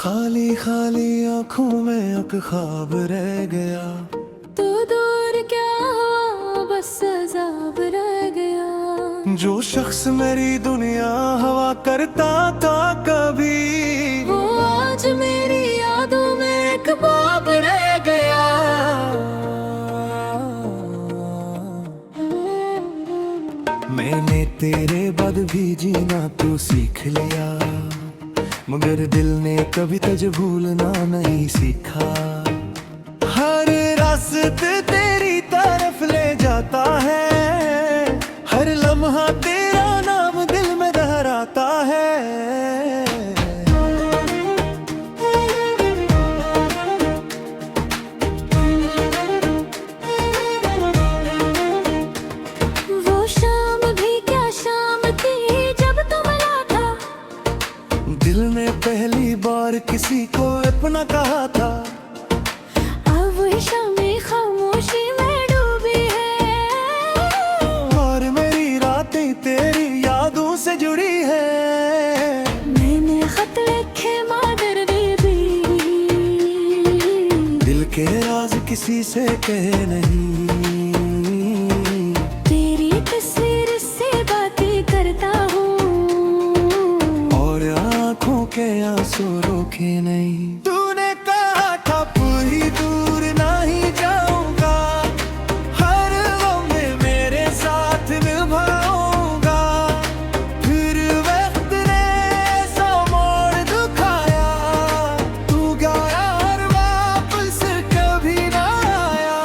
खाली खाली आंखों में एक ख्वाब रह गया। तू दूर क्या हुआ, बस अज़ाब रह गया। जो शख्स मेरी दुनिया हवा करता था कभी, वो आज मेरी यादों में एक ख्वाब रह गया। मैंने तेरे बाद भी जीना तो सीख लिया, मगर दिल ने कभी तुझे भूलना नहीं सीखा। हर रास्ते तेरी तरफ ले जाता है, हर लम्हा तेरा नाम दिल में दोहराता है। वो शाम भी क्या शाम थी जब तू मिला था। दिल ने पहली बार किसी को अपना कहा था। अब वही शामें खामोशी में डूबी है, और मेरी रातें तेरी यादों से जुड़ी है। मैंने खत लिखे मादर दीदी, दिल के राज किसी से कहे नहीं। तेरी तस्वीर से बातें करता हूँ, और आंखों के आंसू रोके नहीं। तूने कहा था पूरी दूर नहीं जाऊंगा, हर लम्हे मेरे साथ निभाऊंगा। फिर वक्त ने सौ मोड़ दिखाया, तू गया और वापस कभी ना आया।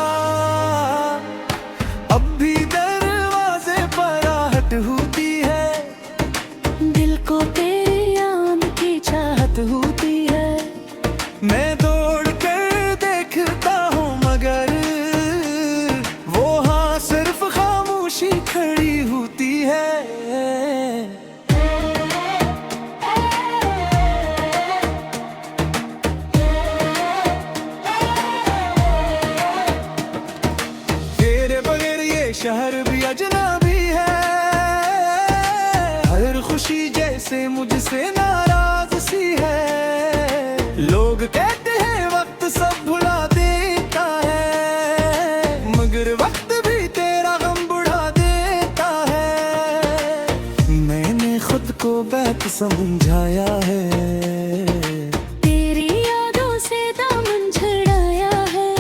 अब भी दरवाजे पर आहट होती है, दिल को तेरी याद की चाहत होती है। मैं दौड़ कर देखता हूँ मगर वो हाँ सिर्फ खामोशी खड़ी होती है। तेरे बगैर ये शहर भी अजनबी है, हर खुशी जैसे मुझसे नाराज सी है। लोग कहते हैं वक्त सब भुला देता है, मगर वक्त भी तेरा गम बढ़ा देता है। मैंने खुद को बैठ समझाया है, तेरी यादों से दामन छुड़ाया है।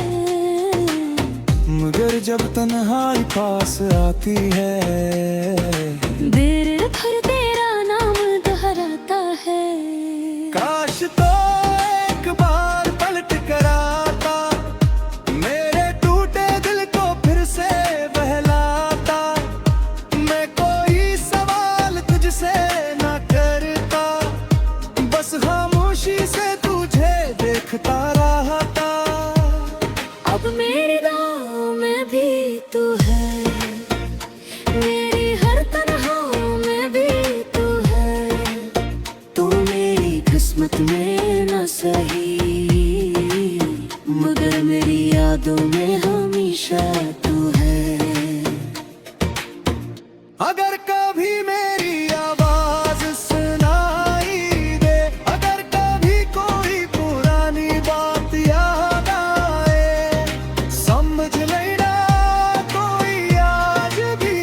मगर जब तन्हाई पास आती है, दिल भर तेरा नाम दोहराता है। काश तो एक बार पलट कर आता, मेरे टूटे दिल को फिर से बहलाता। मैं कोई सवाल तुझसे ना करता, बस खामोशी से तुझे देखता रहता। अब मेरी दुआओं में भी तू है, मेरी हर तन्हाइयों में भी तू है। तू मेरी किस्मत में न सही, मगर मेरी यादों में हमेशा तू है। अगर कभी मेरी आवाज सुनाई दे, अगर कभी कोई पुरानी बात याद आए, समझ लेना कोई आज भी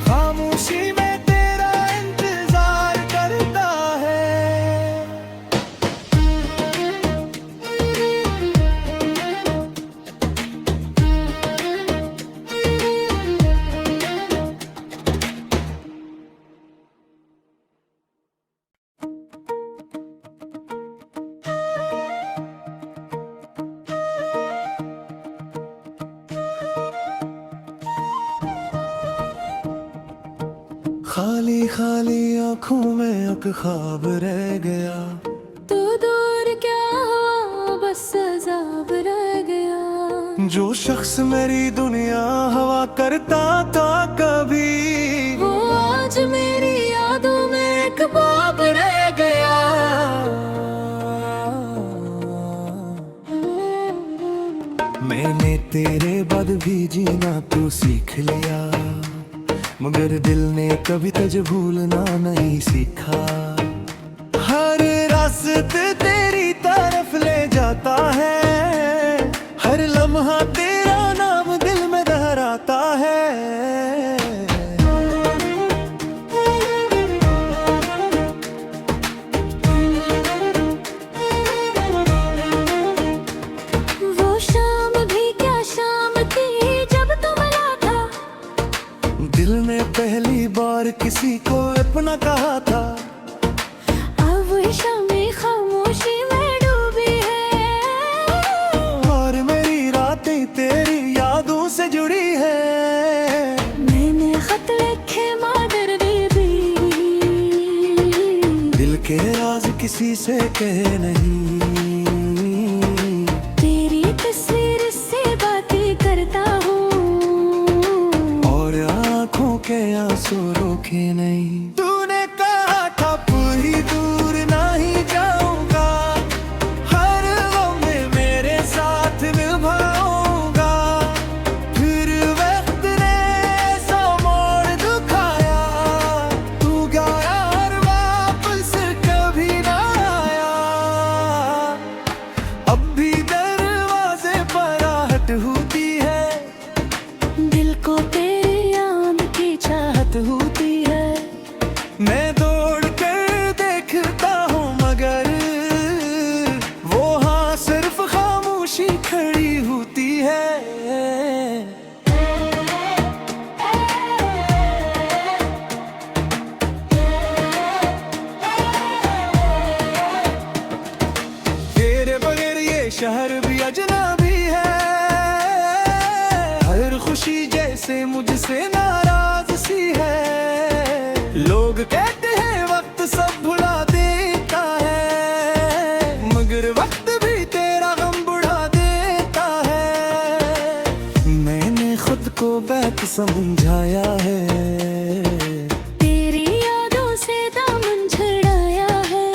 खामोशी में तेरा इंतजार करता है। खाली खाली आंखों में एक ख्वाब रह गया। तू दूर क्या हुआ, बस अज़ाब रह गया। जो शख्स मेरी दुनिया हवा करता था कभी, वो आज मेरी यादों में एक ख्वाब रह गया। मैंने तेरे बाद भी जीना तो सीख लिया, मगर दिल ने कभी तुझे भूलना नहीं सीखा। हर रास्ते अपना कहा था। अब शामें खामोशी में डूबी है और मेरी रातें तेरी यादों से जुड़ी है। मैंने खत लिखे मादर दीदी, दिल के राज किसी से कहे नहीं। तेरी तस्वीर से बातें करता हूँ और आँखों के आंसू रोके नहीं। तूने कहा था पूरी दूर नहीं जाऊंगा, हर गम में मेरे साथ निभाऊंगा। फिर वक्त ने सौ मोड़ दिखाया, तू गया और वापस कभी ना आया। अब भी दरवाजे पर आहट होती है, दिल को तेरी याद की चाहत होती है। मैं दौड़ कर देखता हूँ मगर वो हाँ सिर्फ खामोशी खड़ी होती है। तेरे बगैर ये शहर भी अजनबी है, हर खुशी जैसे मुझसे नाराज सी है। लोग कहते हैं वक्त सब भुला देता है, मगर वक्त भी तेरा गम बढ़ा देता है। मैंने खुद को बैठ समझाया है, तेरी यादों से दामन छड़ाया है।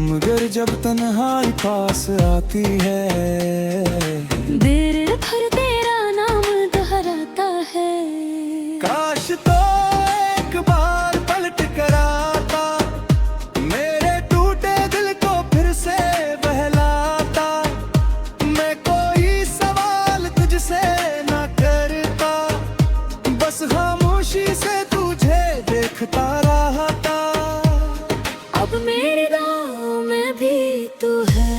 मगर जब तन्हाई पास आती है, देर भर तेरा नाम दोहराता है। काश तो एक बार पलट कर आता, मेरे टूटे दिल को फिर से बहलाता। मैं कोई सवाल तुझसे ना करता, बस खामोशी से तुझे देखता रहता। अब मेरी दुआओं में भी तू है,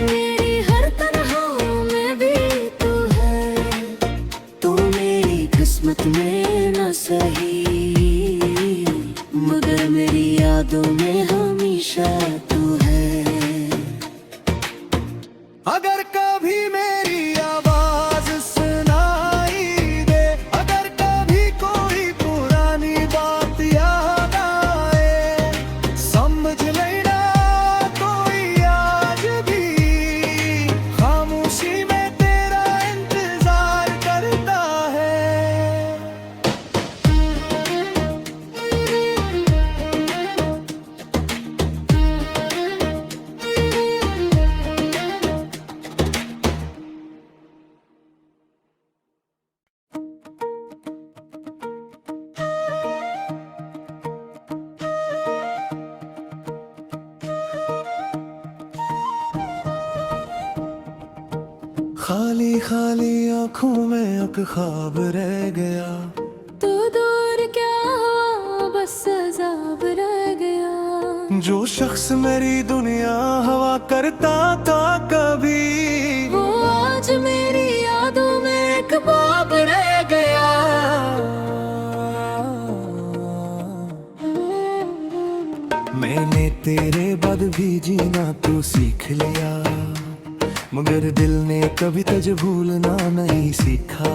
मेरी हर तन्हाइयों में भी तू है। तू मेरी किस्मत में न सही, मगर मेरी यादों में हमेशा तू है। अगर कभी मेरी आवाज सुनाई दे, अगर कभी कोई पुरानी बात याद आए, समझ लेना कोई आज भी खामोशी में तेरा इंतजार करता है। खाली खाली आंखों में अब ख्वाब रह गया, तू दूर क्या हुआ बस अज़ाब रह गया। जो शख्स मेरी दुनिया हवा करता था कभी, वो आज मेरी यादों में एक बाब रह गया। मैंने तेरे बाद भी जीना तो सीख लिया, मगर दिल ने कभी तुझे भूलना नहीं सीखा।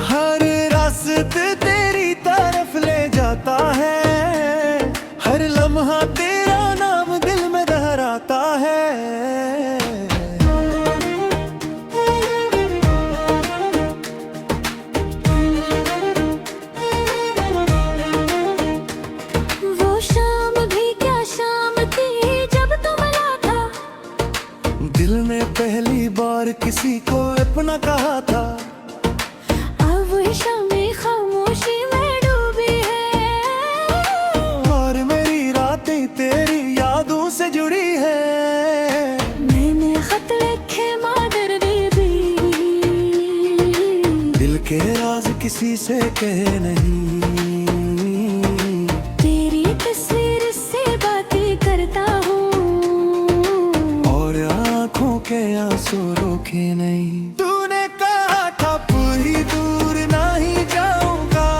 हर रास्ते तेरी तरफ ले जाता है, हर लम्हा तेरा नाम दिल में दोहराता है। वो शाम भी क्या शाम थी जब तू मिला था, दिल ने पहली बार किसी को अपना कहा था। अब शामें खामोशी में डूबी है और मेरी रातें तेरी यादों से जुड़ी है। मैंने खत लिखे मादर दीदी, दिल के राज किसी से कहे नहीं। तेरी तस्वीर से बातें करता हूँ और आँखों के आंसू रोके नहीं। तूने कहा था पूरी दूर नहीं जाऊंगा,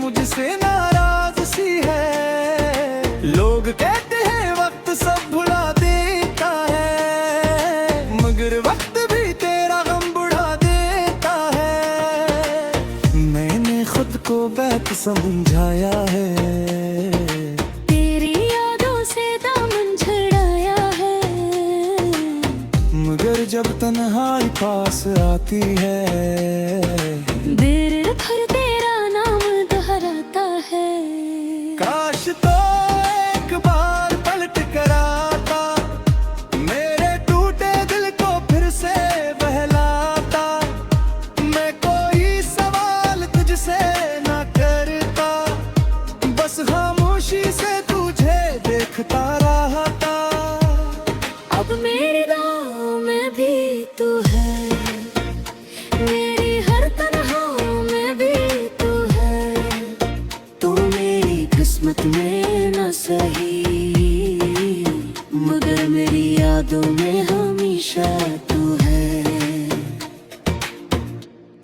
मुझसे नाराज सी है। लोग कहते हैं वक्त सब भुला देता है, मगर वक्त भी तेरा गम बढ़ा देता है। मैंने खुद को बैठ समझाया है, तेरी यादों से दामन छुड़ाया है, मगर जब तन्हाई पास आती है, दिल फिर तेरा नाम दोहराता है। काश तो एक बार पलट कर आता, मेरे टूटे दिल को फिर से बहलाता। मैं कोई सवाल तुझसे ना करता, बस खामोशी से तुझे देखता रहता। अब मेरी दुआओं में भी तू है, मेरी हर तन्हाइयों में भी तू है। तू मेरी किस्मत में न सही, मगर मेरी यादों में हमेशा तू है।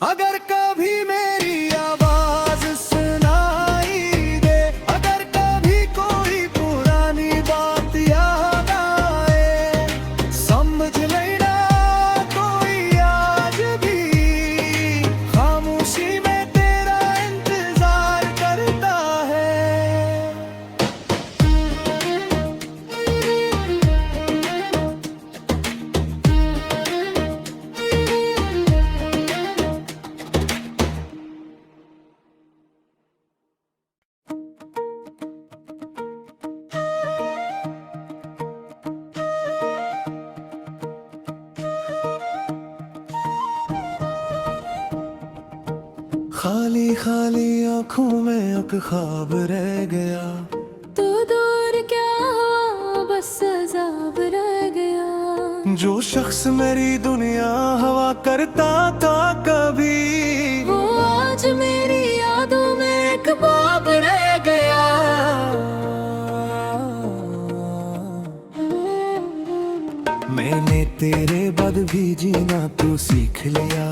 अगर कभी मेरी आवाज सुनाई दे, अगर कभी कोई पुरानी बात याद आए, समझ लेना कोई आज भी खामोशी में तेरा इंतजार करता है। खाली खाली आंखों में एक ख्वाब रह गया, तू दूर क्या हुआ बस अज़ाब रह गया। जो शख्स मेरी दुनिया हवा करता था कभी, वो आज मेरी यादों में एक बाब रह गया। मैंने तेरे बाद भी जीना तो सीख लिया,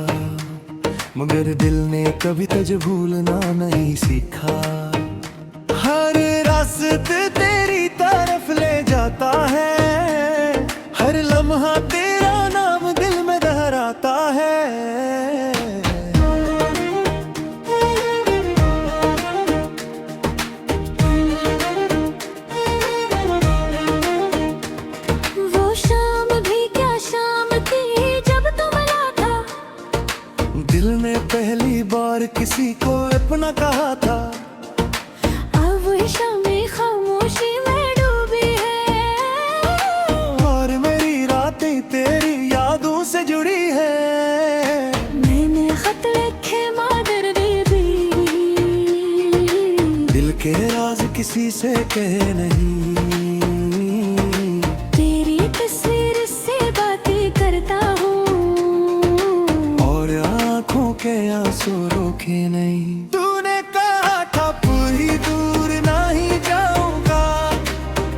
मगर दिल ने कभी तुझे भूलना नहीं सीखा। हर रास्ते तेरी तरफ ले जाता है, हर लम्हा तेरा नाम दिल में दोहराता है। वो शाम भी क्या शाम थी जब तू मिला था, दिल ने पहली बार किसी को अपना कहा था। अब वही शामें खामोशी में डूबी है, और मेरी रातें तेरी यादों से जुड़ी है। मैंने खत लिखे मादर दीदी, दिल के राज किसी से कहे नहीं, तेरी तस्वीर से बातें करता हूँ, और आंखों के आंसू रोके नहीं। तूने कहा था पूरी दूर नहीं जाऊंगा,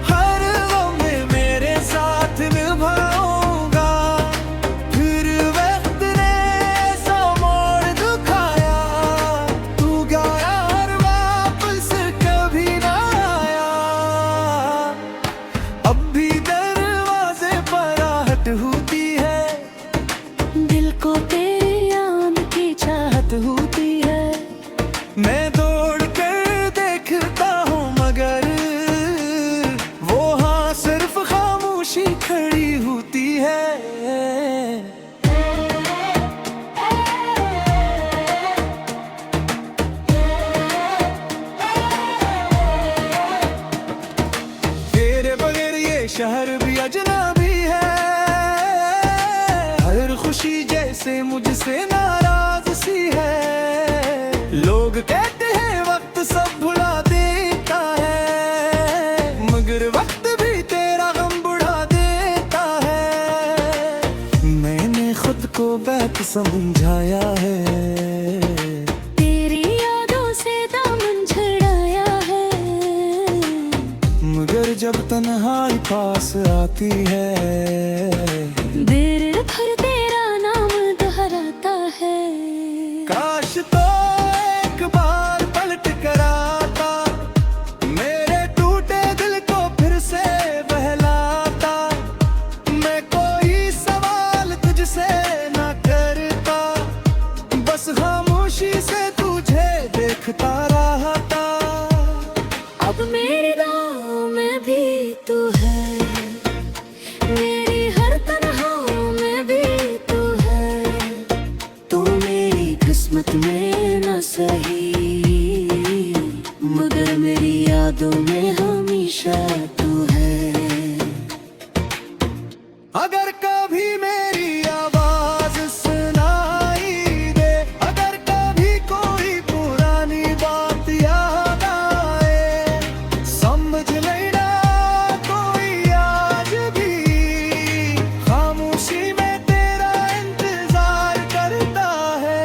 हर लम्हे मेरे साथ निभाऊंगा। फिर वक्त ने ऐसा मोड़ दिखाया, तू गया और वापस कभी ना आया। अब भी दरवाजे पर आहट होती है, दिल को तेरी याद की चाहत होती है। मैं दौड़ कर देखता हूँ, मगर वो हाँ सिर्फ खामोशी खड़ी होती है। तेरे बगैर ये शहर भी अजनबी है, हर खुशी जैसे मुझसे नाराज सी है। लोग कहते हैं वक्त सब भुला देता है, मगर वक्त भी तेरा गम बढ़ा देता है। मैंने खुद को बैठ समझाया है, तेरी यादों से दामन छुड़ाया है, मगर जब तन्हाई पास आती है, दिल फिर तेरा नाम दोहराता है। काश तो एक बार पलट कर मगर मेरी यादों में हमेशा तू है। अगर कभी मेरी आवाज सुनाई दे, अगर कभी कोई पुरानी बात याद आए, समझ लेना कोई आज भी खामोशी में तेरा इंतजार करता है।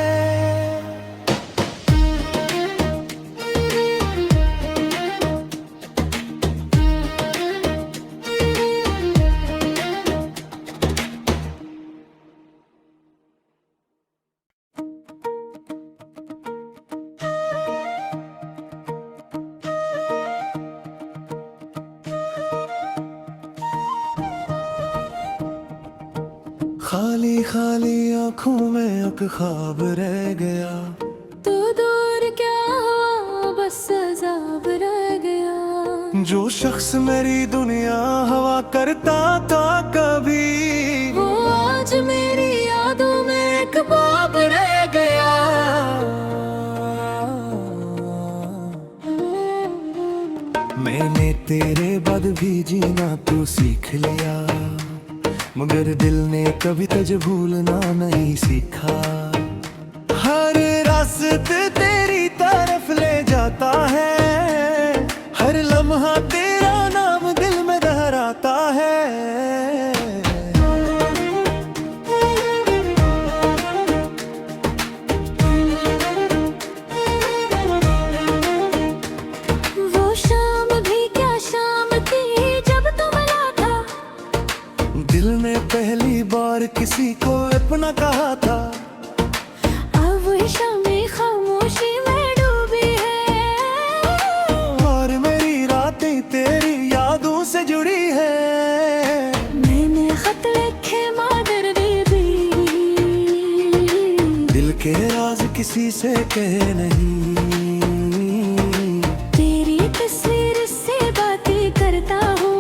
खाली खाली आंखों में एक ख्वाब रह गया, तू दूर क्या हुआ बस अज़ाब रह गया। जो शख्स मेरी दुनिया हवा करता था कभी, वो आज मेरी यादों में एक बाब रह गया। मैंने तेरे बाद भी जीना तो सीख लिया, मगर दिल ने कभी तुझे भूलना नहीं सीखा। हर रास्ते तेरी तरफ ले जाता है, हर लम्हा तेरा नाम दिल में दोहराता है। वो शाम भी क्या शाम थी जब तू मिला था, दिल ने पहली बार किसी को अपना कहा था। अब वही शामें खामोशी में डूबी है, और मेरी रातें तेरी यादों से जुड़ी है। मैंने खत लिखे मादर दीदी, दिल के राज किसी से कहे नहीं, तेरी तस्वीर से बातें करता हूँ,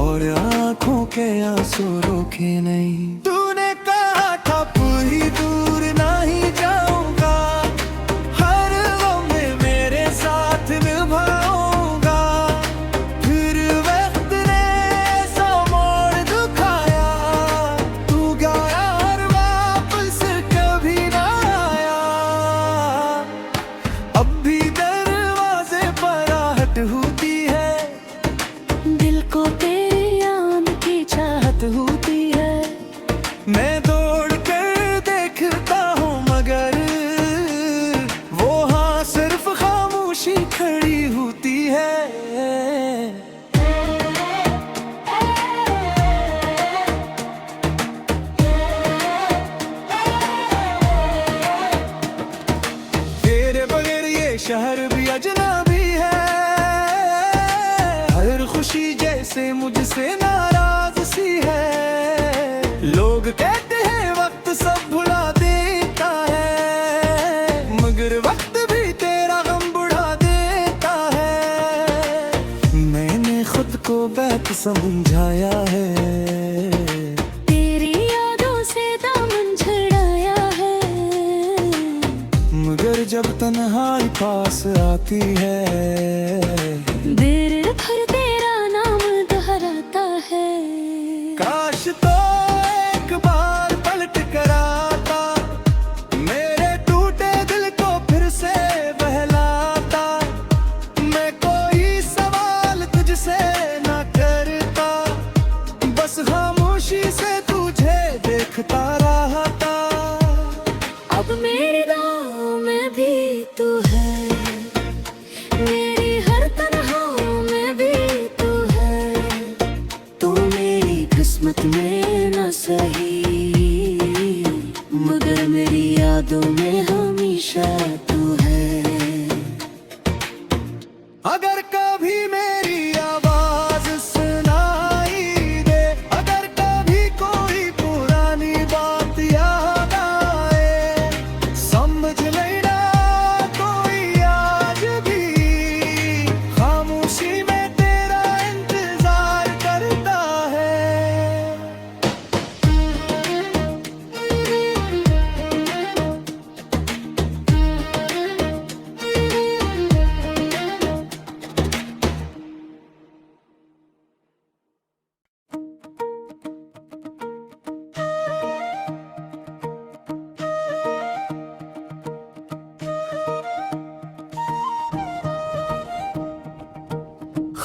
और आंखों के आंसू रोके नहीं। तूने कहा था पूरी दूर नहीं जाऊंगा, हर गम में मेरे साथ निभाऊंगा। फिर वक्त ने ऐसा मोड़ दिखाया, तू गया और वापस कभी ना आया। अब भी दरवाजे पर आहट होती है, दिल को तेरी याद की चाहत होती है। मैं दौड़ कर देखता हूँ मगर वो हाँ सिर्फ खामोशी खड़ी होती है। तेरे बगैर ये शहर भी अजनबी है, हर खुशी जैसे मुझसे नाराज सी है। लोग कहते हैं वक्त सब भुला देता है, मगर वक्त भी तेरा गम बढ़ा देता है। मैंने खुद को बैठ समझाया है, तेरी यादों से दामन छुड़ाया है, मगर जब तन्हाई पास आती है, देर भर तेरा नाम दोहराता है। काश तो एक बार पलट कर आता, मेरे टूटे दिल को फिर से बहलाता। मैं कोई सवाल तुझसे ना करता, बस खामोशी से तुझे देखता रहता। अब मेरी दुआओं में भी तू है, मेरी हर तन्हाइयों में भी तू है। तू मेरी किस्मत में न सही, मगर मेरी यादों में हमेशा तू है। अगर कभी मेरी आवाज सुनाई दे, अगर कभी कोई पुरानी बात याद आए, समझ लेना कोई आज भी खामोशी में तेरा इंतजार करता है।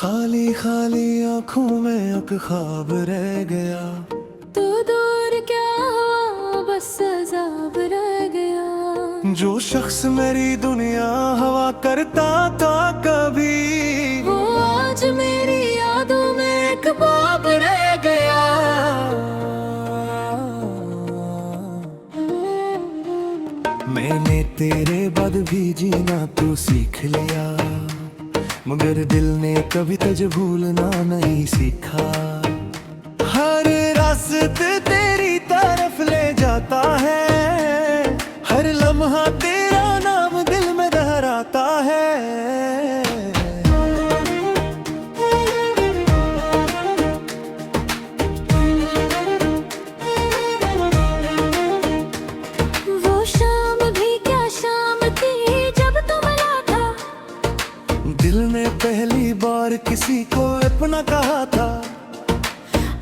खाली खाली आंखों में अब ख्वाब रह गया। तू दूर क्या हुआ, बस अज़ाब रह गया। जो शख्स मेरी दुनिया हवा करता था कभी, वो आज मेरी यादों में एक ख्वाब रह गया। मैंने तेरे बाद भी जीना तो सीख लिया, मगर दिल ने कभी तुझे भूलना नहीं सीखा। हर रास्ते तेरी तरफ ले जाता है, हर लम्हा तेरा नाम दिल में दोहराता है। वो शाम भी क्या शाम थी जब तू मिला था। दिल ने पहली बार किसी को अपना कहा था।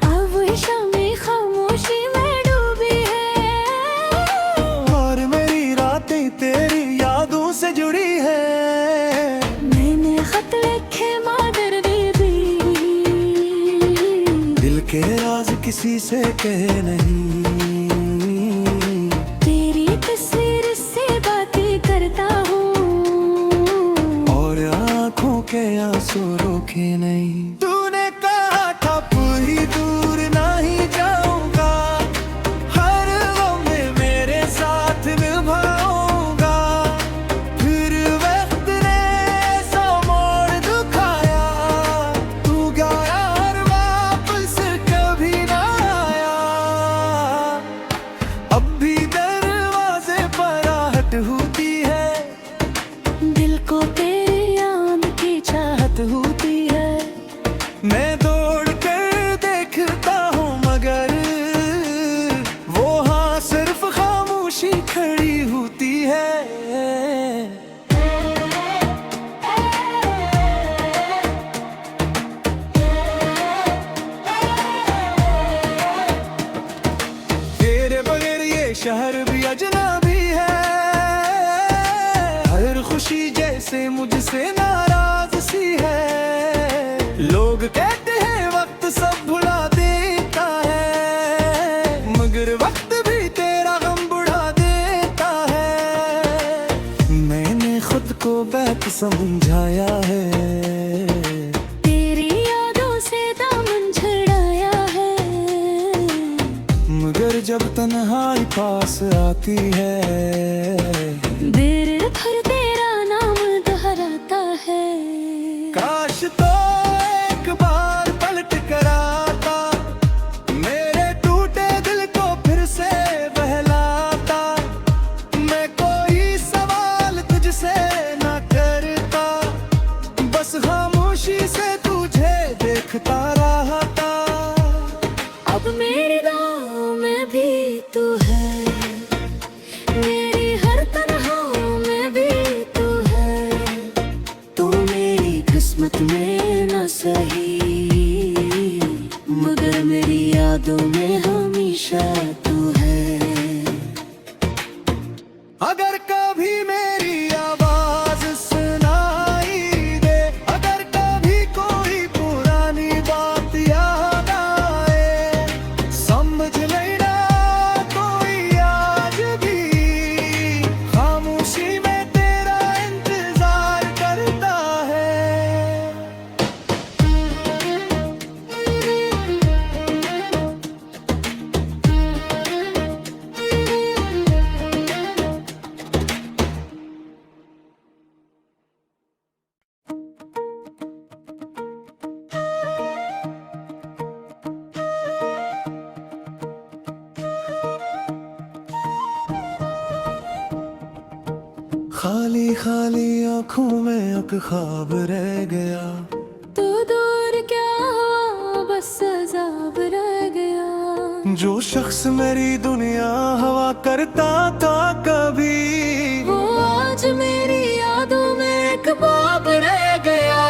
अब वो शामी खामोशी में डूबी है, और मेरी रातें तेरी यादों से जुड़ी है। मैंने खत लिखे मादर दीदी, दिल के राज किसी से कहे नहीं। तेरी तस्वीर से बातें करता हूँ, और आंखों के आंसू रोके नहीं। तूने कहा था पूरी दूर नहीं जाऊंगा, हर गम में मेरे साथ निभाऊंगा। फिर वक्त ने ऐसा मोड़ दिखाया, तू गया और वापस कभी ना आया। अब भी दरवाजे पर आहट होती है, दिल को तेरी याद की चाहत होती है। मैं दौड़ कर देखता हूँ मगर वो हाँ सिर्फ खामोशी खड़ी होती है। तेरे बगैर ये शहर भी अजनबी है, हर खुशी जैसे मुझसे नाराज सी है। लोग कहते हैं वक्त सब भुला देता है, मगर वक्त भी तेरा गम बढ़ा देता है। मैंने खुद को बैक समझाया है, तेरी यादों से दामन छुड़ाया है। मगर जब तन्हाई पास आती है, देर भर तेरा नाम दोहराता है। काश तो एक बार पलट कर आता, मेरे टूटे दिल को फिर से बहलाता। मैं कोई सवाल तुझसे ना करता, बस खामोशी से तुझे देखता रहता। अब मेरी दुआओं में भी तू है, मेरी हर तन्हाइयों में भी तू है। तू मेरी किस्मत में न सही, मगर मेरी यादों में हमेशा तू है। अगर कभी मेरी आवाज सुनाई दे, अगर कभी कोई पुरानी बात याद आए, समझ लेना कोई आज भी खामोशी में तेरा इंतजार करता है। खाली खाली आंखों में अब ख्वाब रह गया। तू दूर क्या हुआ, बस अज़ाब रह गया। जो शख्स मेरी दुनिया हवा करता था कभी, वो आज मेरी यादों में एक ख्वाब रह गया।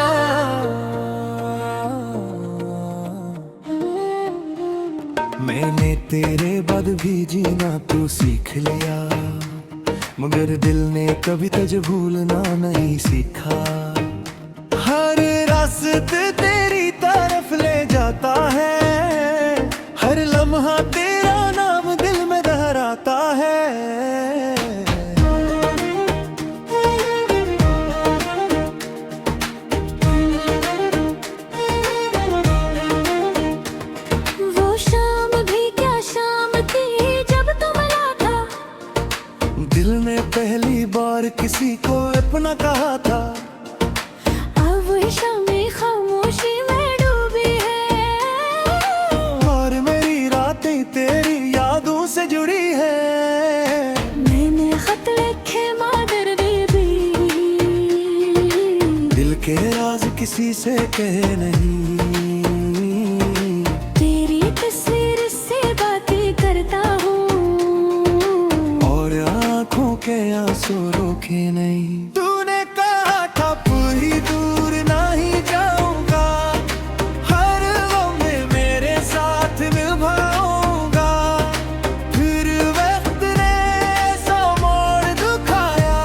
मैंने तेरे बाद भी जीना तो सीख लिया, मगर दिल ने कभी तुझे भूलना नहीं सीखा। हर रास्ते के राज किसी से कहे नहीं। तेरी तस्वीर से बातें करता हूँ और आंखों के आंसू रोके नहीं। तूने कहा था पूरी दूर नहीं जाऊंगा, हर लम्हे मेरे साथ निभाऊंगा। फिर वक्त ने सौ मोड़ दिखाया,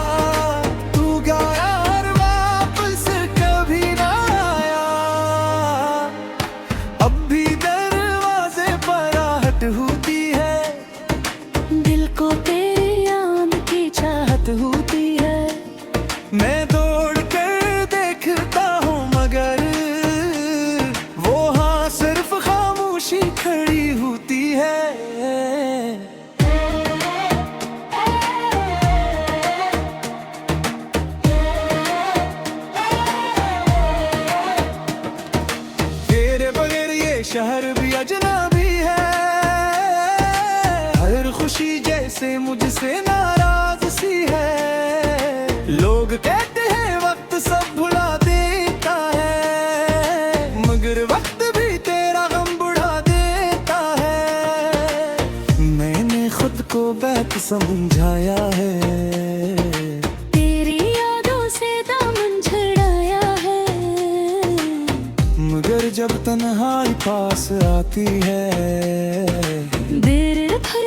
तू गया और वापस कभी ना आया। अब भी दरवाजे पर आहट होती है, दिल को तेरी याद की चाहत होती है। मैं दौड़ कर देखता हूँ मगर वो हाँ सिर्फ खामोशी खड़ी होती है। तेरे बगैर ये शहर भी अजनबी है, हर खुशी जैसे मुझसे नाराज सी है। लोग कहते हैं वक्त सब भुला देता है, मगर वक्त भी तेरा गम बढ़ा देता है। मैंने खुद को बैठ समझाया है, तेरी यादों से दामन छड़ाया है। मगर जब तन्हाई पास आती है, दिल भर